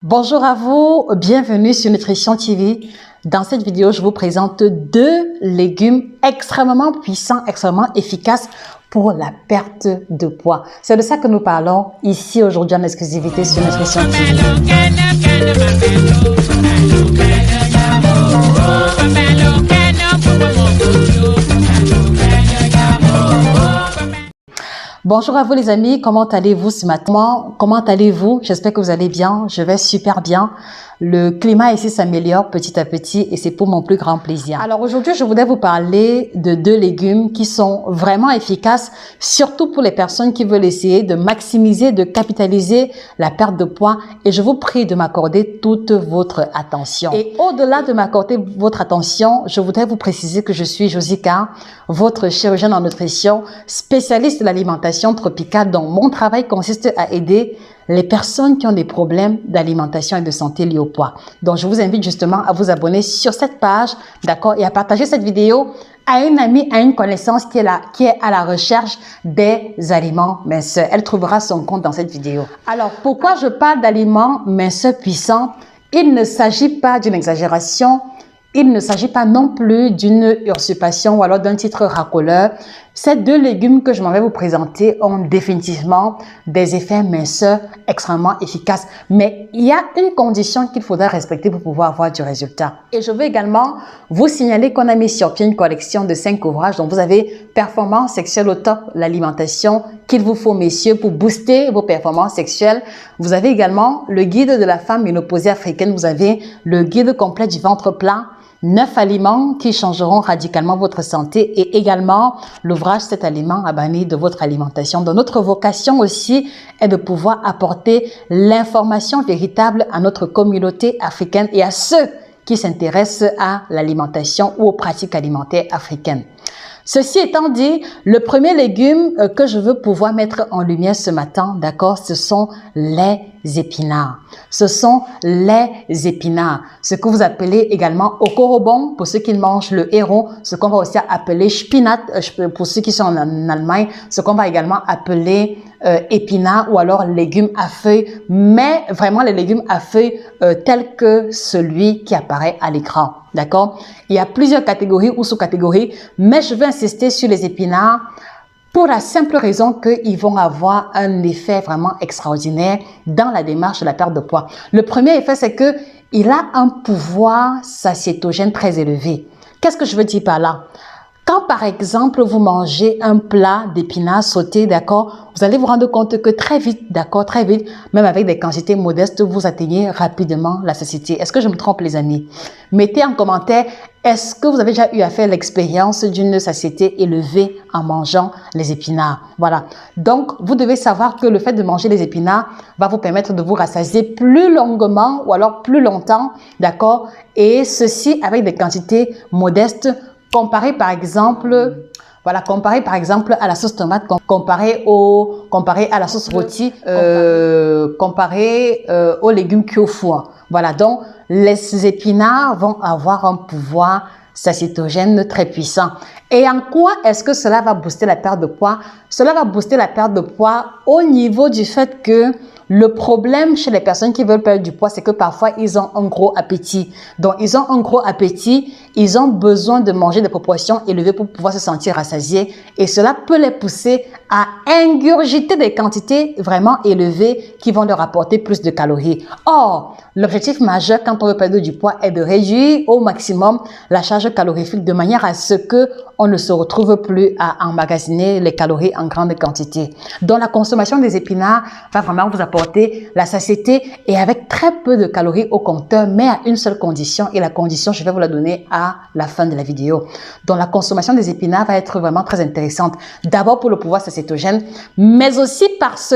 Bonjour à vous, bienvenue sur Nutrition TV. Dans cette vidéo, je vous présente deux légumes extrêmement puissants, extrêmement efficaces pour la perte de poids. C'est de ça que nous parlons ici aujourd'hui en exclusivité sur Nutrition TV. Bonjour à vous les amis, comment allez-vous ce matin? Comment allez-vous? J'espère que vous allez bien, je vais super bien. Le climat ici s'améliore petit à petit et c'est pour mon plus grand plaisir. Alors aujourd'hui, je voudrais vous parler de deux légumes qui sont vraiment efficaces, surtout pour les personnes qui veulent essayer de maximiser, de capitaliser la perte de poids. Et je vous prie de m'accorder toute votre attention. Et au-delà de m'accorder votre attention, je voudrais vous préciser que je suis Josica, votre chirurgienne en nutrition, spécialiste de l'alimentation tropicale, dont mon travail consiste à aider les personnes qui ont des problèmes d'alimentation et de santé liés au poids. Donc, je vous invite justement à vous abonner sur cette page, d'accord, et à partager cette vidéo à une amie, à une connaissance qui est à la recherche des aliments minceurs. Elle trouvera son compte dans cette vidéo. Alors, pourquoi je parle d'aliments minceurs puissants? Il ne s'agit pas d'une exagération. Il ne s'agit pas non plus d'une usurpation ou alors d'un titre racoleur. Ces deux légumes que je m'en vais vous présenter ont définitivement des effets minceurs extrêmement efficaces. Mais il y a une condition qu'il faudra respecter pour pouvoir avoir du résultat. Et je veux également vous signaler qu'on a mis sur pied une collection de 5 ouvrages dont vous avez Performance sexuelle au top, l'alimentation qu'il vous faut messieurs pour booster vos performances sexuelles. Vous avez également le guide de la femme ménopausée africaine. Vous avez le guide complet du ventre plat. 9 aliments qui changeront radicalement votre santé et également l'ouvrage 7 aliments à bannir de votre alimentation. Donc notre vocation aussi est de pouvoir apporter l'information véritable à notre communauté africaine et à ceux qui s'intéressent à l'alimentation ou aux pratiques alimentaires africaines. Ceci étant dit, le premier légume que je veux pouvoir mettre en lumière ce matin, d'accord, ce sont les épinards. Ce sont les épinards, ce que vous appelez également okorobon pour ceux qui mangent le héron, ce qu'on va aussi appeler spinat pour ceux qui sont en Allemagne, ce qu'on va également appeler épinards ou alors légumes à feuilles, mais vraiment les légumes à feuilles tels que celui qui apparaît à l'écran. D'accord? Il y a plusieurs catégories ou sous-catégories, mais je vais insister sur les épinards pour la simple raison qu'ils vont avoir un effet vraiment extraordinaire dans la démarche de la perte de poids. Le premier effet, c'est qu'il a un pouvoir satiétogène très élevé. Qu'est-ce que je veux dire par là? Quand, par exemple, vous mangez un plat d'épinards sautés, d'accord, vous allez vous rendre compte que très vite, d'accord, très vite, même avec des quantités modestes, vous atteignez rapidement la satiété. Est-ce que je me trompe, les amis? Mettez en commentaire, est-ce que vous avez déjà eu à faire l'expérience d'une satiété élevée en mangeant les épinards? Voilà. Donc, vous devez savoir que le fait de manger les épinards va vous permettre de vous rassasier plus longuement ou alors plus longtemps, d'accord, et ceci avec des quantités modestes. Comparé par exemple à la sauce tomate, comparé à la sauce rôtie, comparé aux légumes cuits au four. Voilà, donc les épinards vont avoir un pouvoir satiétogène très puissant. Et en quoi est-ce que cela va booster la perte de poids? Cela va booster la perte de poids au niveau du fait que le problème chez les personnes qui veulent perdre du poids, c'est que parfois, ils ont un gros appétit. Donc, ils ont un gros appétit, ils ont besoin de manger des proportions élevées pour pouvoir se sentir rassasiés. Et cela peut les pousser à ingurgiter des quantités vraiment élevées qui vont leur apporter plus de calories. Or, l'objectif majeur quand on veut perdre du poids est de réduire au maximum la charge calorifique de manière à ce que on ne se retrouve plus à emmagasiner les calories en grande quantité. Donc, la consommation des épinards va vraiment vous apporter la satiété et avec très peu de calories au compteur, mais à une seule condition. Et la condition, je vais vous la donner à la fin de la vidéo. Donc, la consommation des épinards va être vraiment très intéressante. D'abord pour le pouvoir satiétogène, mais aussi parce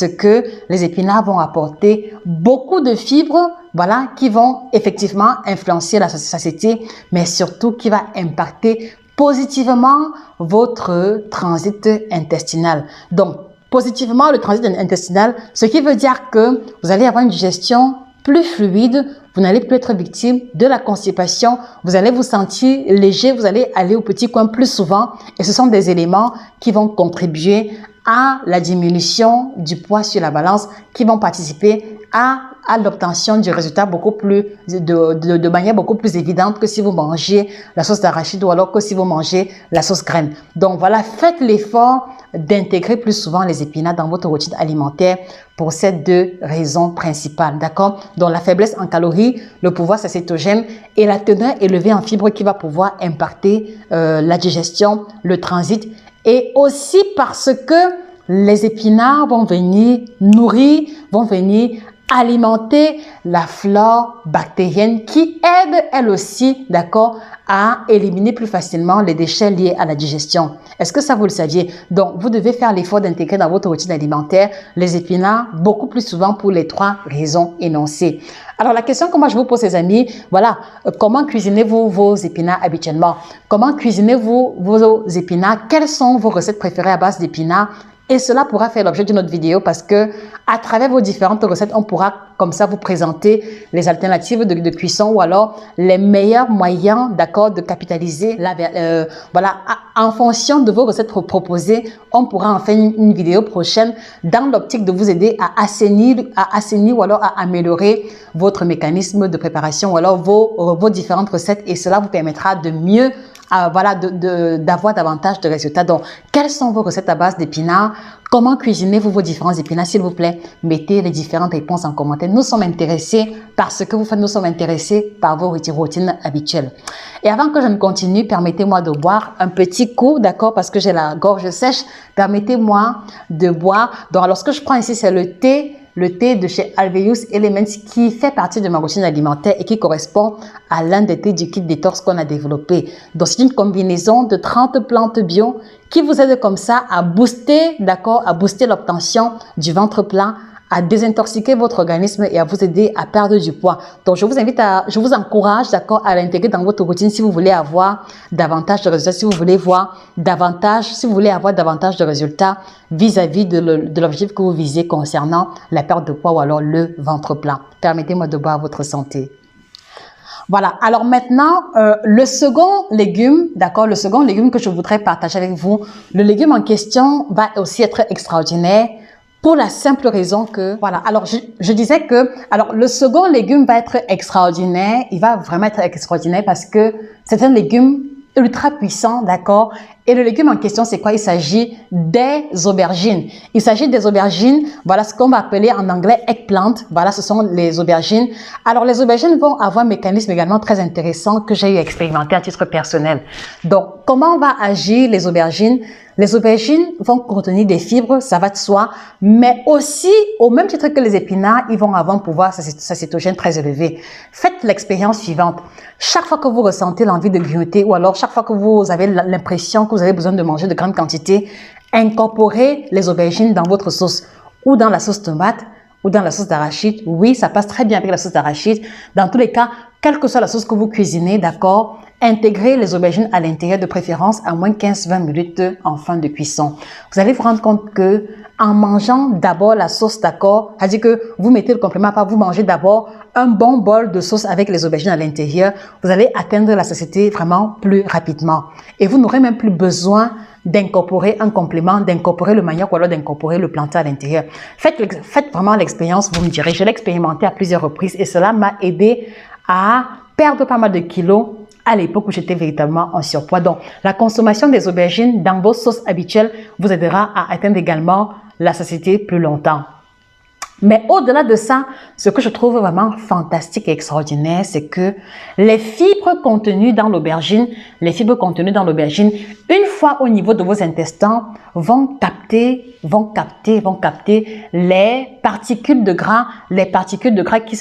que les épinards vont apporter beaucoup de fibres, voilà, qui vont effectivement influencer la satiété, mais surtout qui va impacter positivement votre transit intestinal. Donc, positivement le transit intestinal, ce qui veut dire que vous allez avoir une digestion plus fluide, vous n'allez plus être victime de la constipation, vous allez vous sentir léger, vous allez aller au petit coin plus souvent et ce sont des éléments qui vont contribuer à la diminution du poids sur la balance, qui vont participer à l'obtention du résultat beaucoup plus, de manière beaucoup plus évidente que si vous mangez la sauce d'arachide ou alors que si vous mangez la sauce graine. Donc voilà, faites l'effort d'intégrer plus souvent les épinards dans votre routine alimentaire pour ces deux raisons principales, d'accord? Donc la faiblesse en calories, le pouvoir cétogène et la teneur élevée en fibres qui va pouvoir impacter la digestion, le transit, et aussi parce que les épinards vont venir nourrir, vont venir alimenter la flore bactérienne qui aide elle aussi, d'accord, à éliminer plus facilement les déchets liés à la digestion. Est-ce que ça vous le saviez? Donc, vous devez faire l'effort d'intégrer dans votre routine alimentaire les épinards beaucoup plus souvent pour les 3 raisons énoncées. Alors, la question que moi je vous pose, les amis, voilà, comment cuisinez-vous vos épinards habituellement? Comment cuisinez-vous vos épinards? Quelles sont vos recettes préférées à base d'épinards? Et cela pourra faire l'objet d'une autre vidéo parce que à travers vos différentes recettes, on pourra comme ça vous présenter les alternatives de cuisson ou alors les meilleurs moyens, d'accord, de capitaliser voilà, en fonction de vos recettes proposées. On pourra en faire une vidéo prochaine dans l'optique de vous aider à assainir ou alors à améliorer votre mécanisme de préparation ou alors vos différentes recettes, et cela vous permettra de mieux voilà, d'avoir davantage de résultats. Donc, quelles sont vos recettes à base d'épinards? Comment cuisinez-vous vos différents épinards? S'il vous plaît, mettez les différentes réponses en commentaire. Nous sommes intéressés par ce que vous faites. Nous sommes intéressés par vos routines habituelles. Et avant que je ne continue, permettez-moi de boire un petit coup, d'accord, parce que j'ai la gorge sèche. Permettez-moi de boire. Donc, alors, ce que je prends ici, c'est le thé de chez Alveus Elements, qui fait partie de ma routine alimentaire et qui correspond à l'un des thés du kit détox qu'on a développé. Donc, c'est une combinaison de 30 plantes bio qui vous aide comme ça à booster, d'accord, à booster l'obtention du ventre plat, à désintoxiquer votre organisme et à vous aider à perdre du poids. Donc, je vous encourage, d'accord, à l'intégrer dans votre routine si vous voulez avoir davantage de résultats, si vous voulez avoir davantage de résultats vis-à-vis de l'objectif que vous visez concernant la perte de poids ou alors le ventre plat. Permettez-moi de boire à votre santé. Voilà. Alors maintenant, le second légume, d'accord, le second légume que je voudrais partager avec vous, le légume en question va aussi être extraordinaire. Pour la simple raison que, voilà, alors je disais que, alors le second légume va être extraordinaire, il va vraiment être extraordinaire parce que c'est un légume ultra puissant, d'accord? Et le légume en question, c'est quoi? Il s'agit des aubergines. Il s'agit des aubergines, voilà ce qu'on va appeler en anglais eggplant. Voilà, ce sont les aubergines. Alors, les aubergines vont avoir un mécanisme également très intéressant que j'ai expérimenté à titre personnel. Donc, comment va agir les aubergines? Les aubergines vont contenir des fibres, ça va de soi, mais aussi, au même titre que les épinards, ils vont avoir un pouvoir cétogène très élevé. Faites l'expérience suivante. Chaque fois que vous ressentez l'envie de grignoter ou alors chaque fois que vous avez l'impression que vous avez besoin de manger de grandes quantités, incorporez les aubergines dans votre sauce ou dans la sauce tomate ou dans la sauce d'arachide. Oui, ça passe très bien avec la sauce d'arachide. Dans tous les cas, quelle que soit la sauce que vous cuisinez, d'accord, intégrez les aubergines à l'intérieur, de préférence à moins 15-20 minutes en fin de cuisson. Vous allez vous rendre compte que en mangeant d'abord la sauce, d'accord, c'est-à-dire que vous mettez le complément à part, vous mangez d'abord un bon bol de sauce avec les aubergines à l'intérieur, vous allez atteindre la satiété vraiment plus rapidement. Et vous n'aurez même plus besoin d'incorporer un complément, d'incorporer le manioc ou alors d'incorporer le plantain à l'intérieur. Faites vraiment l'expérience, vous me direz. Je l'ai expérimenté à plusieurs reprises et cela m'a aidé à perdre pas mal de kilos à l'époque où j'étais véritablement en surpoids. Donc, la consommation des aubergines dans vos sauces habituelles vous aidera à atteindre également la satiété plus longtemps. Mais au-delà de ça, ce que je trouve vraiment fantastique et extraordinaire, c'est que les fibres contenues dans l'aubergine, une fois au niveau de vos intestins, vont capter les particules de gras qui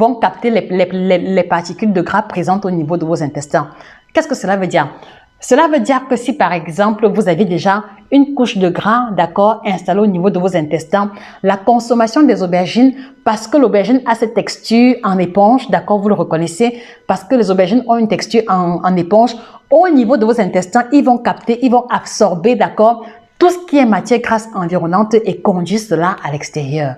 vont capter les particules de gras présentes au niveau de vos intestins. Qu'est-ce que cela veut dire? Cela veut dire que si, par exemple, vous avez déjà une couche de gras, d'accord, installée au niveau de vos intestins, la consommation des aubergines, parce que l'aubergine a cette texture en éponge, d'accord, vous le reconnaissez, parce que les aubergines ont une texture en éponge, au niveau de vos intestins, ils vont absorber, d'accord, tout ce qui est matière grasse environnante et conduire cela à l'extérieur.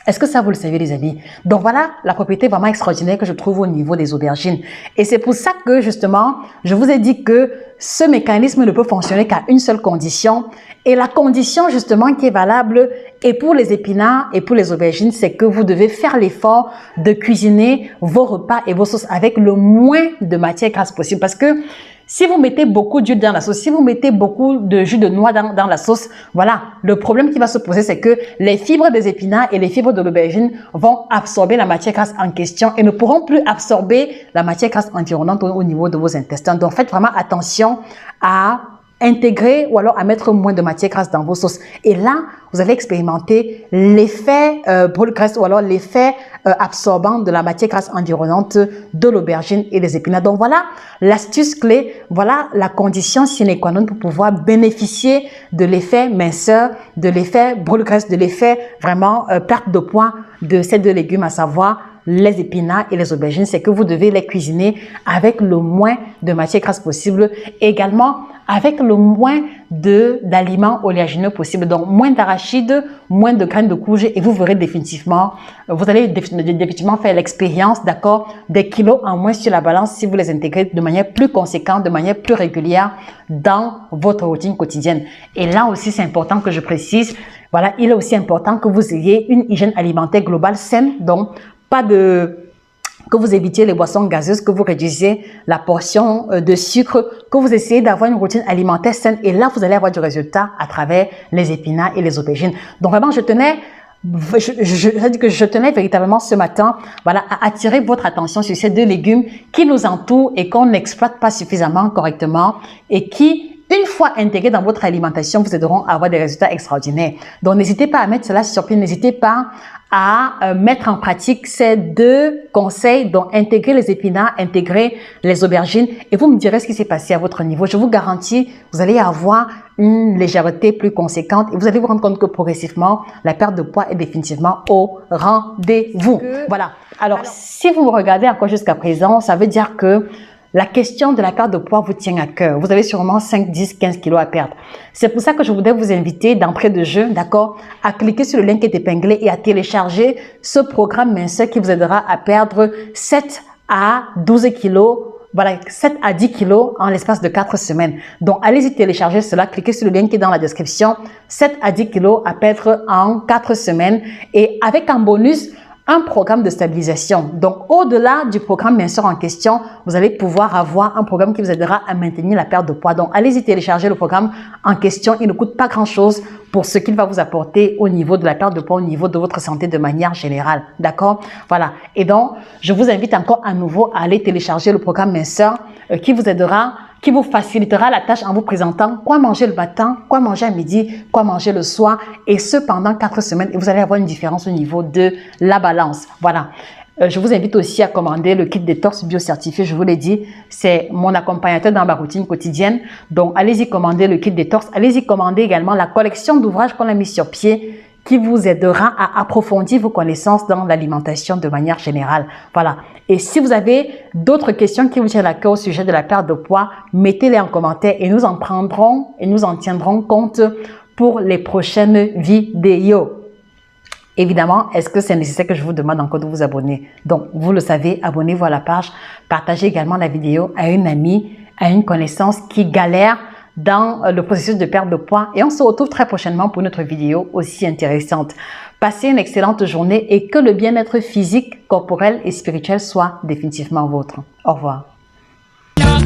Est-ce que ça, vous le savez, les amis? Donc voilà la propriété vraiment extraordinaire que je trouve au niveau des aubergines. Et c'est pour ça que, justement, je vous ai dit que ce mécanisme ne peut fonctionner qu'à une seule condition. Et la condition, justement, qui est valable et pour les épinards et pour les aubergines, c'est que vous devez faire l'effort de cuisiner vos repas et vos sauces avec le moins de matière grasse possible. Parce que si vous mettez beaucoup d'huile dans la sauce, si vous mettez beaucoup de jus de noix dans la sauce, voilà, le problème qui va se poser, c'est que les fibres des épinards et les fibres de l'aubergine vont absorber la matière grasse en question et ne pourront plus absorber la matière grasse environnante au niveau de vos intestins. Donc, faites vraiment attention à intégrer ou alors à mettre moins de matière grasse dans vos sauces. Et là, vous allez expérimenter l'effet brûle-graisse ou alors l'effet absorbant de la matière grasse environnante de l'aubergine et des épinards. Donc voilà l'astuce clé, voilà la condition sine qua non pour pouvoir bénéficier de l'effet minceur, de l'effet brûle-graisse, de l'effet vraiment perte de poids de ces deux légumes, à savoir les épinards et les aubergines. C'est que vous devez les cuisiner avec le moins de matière grasse possible, également avec le moins d'aliments oléagineux possible. Donc, moins d'arachides, moins de graines de courge et vous verrez définitivement, vous allez définitivement faire l'expérience, d'accord, des kilos en moins sur la balance si vous les intégrez de manière plus conséquente, de manière plus régulière dans votre routine quotidienne. Et là aussi, c'est important que je précise, voilà, il est aussi important que vous ayez une hygiène alimentaire globale saine, donc que vous évitiez les boissons gazeuses, que vous réduisiez la portion de sucre, que vous essayez d'avoir une routine alimentaire saine. Et là, vous allez avoir du résultat à travers les épinards et les aubergines. Donc vraiment, je tenais véritablement ce matin, voilà, à attirer votre attention sur ces deux légumes qui nous entourent et qu'on n'exploite pas suffisamment correctement et qui, une fois intégrés dans votre alimentation, vous aideront à avoir des résultats extraordinaires. Donc, n'hésitez pas à mettre cela sur pied, n'hésitez pas à mettre en pratique ces deux conseils, donc intégrer les épinards, intégrer les aubergines, et vous me direz ce qui s'est passé à votre niveau. Je vous garantis, vous allez avoir une légèreté plus conséquente et vous allez vous rendre compte que progressivement, la perte de poids est définitivement au rendez-vous. Voilà. Alors, si vous me regardez encore jusqu'à présent, ça veut dire que la question de la perte de poids vous tient à cœur. Vous avez sûrement 5, 10, 15 kilos à perdre. C'est pour ça que je voudrais vous inviter d'entrée de jeu, d'accord, à cliquer sur le lien qui est épinglé et à télécharger ce programme minceur qui vous aidera à perdre 7 à 12 kilos, voilà, 7 à 10 kilos en l'espace de 4 semaines. Donc, allez-y télécharger cela, cliquez sur le lien qui est dans la description. 7 à 10 kilos à perdre en 4 semaines et avec en bonus, un programme de stabilisation. Donc, au-delà du programme minceur en question, vous allez pouvoir avoir un programme qui vous aidera à maintenir la perte de poids. Donc, allez-y télécharger le programme en question. Il ne coûte pas grand-chose pour ce qu'il va vous apporter au niveau de la perte de poids, au niveau de votre santé de manière générale. D'accord? Voilà. Et donc, je vous invite encore à nouveau à aller télécharger le programme minceur qui vous aidera, qui vous facilitera la tâche en vous présentant quoi manger le matin, quoi manger à midi, quoi manger le soir, et ce pendant 4 semaines. Et vous allez avoir une différence au niveau de la balance. Voilà. Je vous invite aussi à commander le kit détox bio-certifié. Je vous l'ai dit, c'est mon accompagnateur dans ma routine quotidienne. Donc, allez-y commander le kit détox. Allez-y commander également la collection d'ouvrages qu'on a mis sur pied qui vous aidera à approfondir vos connaissances dans l'alimentation de manière générale. Voilà. Et si vous avez d'autres questions qui vous tiennent à cœur au sujet de la perte de poids, mettez-les en commentaire et nous en prendrons et nous en tiendrons compte pour les prochaines vidéos. Évidemment, est-ce que c'est nécessaire que je vous demande encore de vous abonner? Donc, vous le savez, abonnez-vous à la page. Partagez également la vidéo à une amie, à une connaissance qui galère dans le processus de perte de poids. Et on se retrouve très prochainement pour une autre vidéo aussi intéressante. Passez une excellente journée et que le bien-être physique, corporel et spirituel soit définitivement vôtre. Au revoir. Long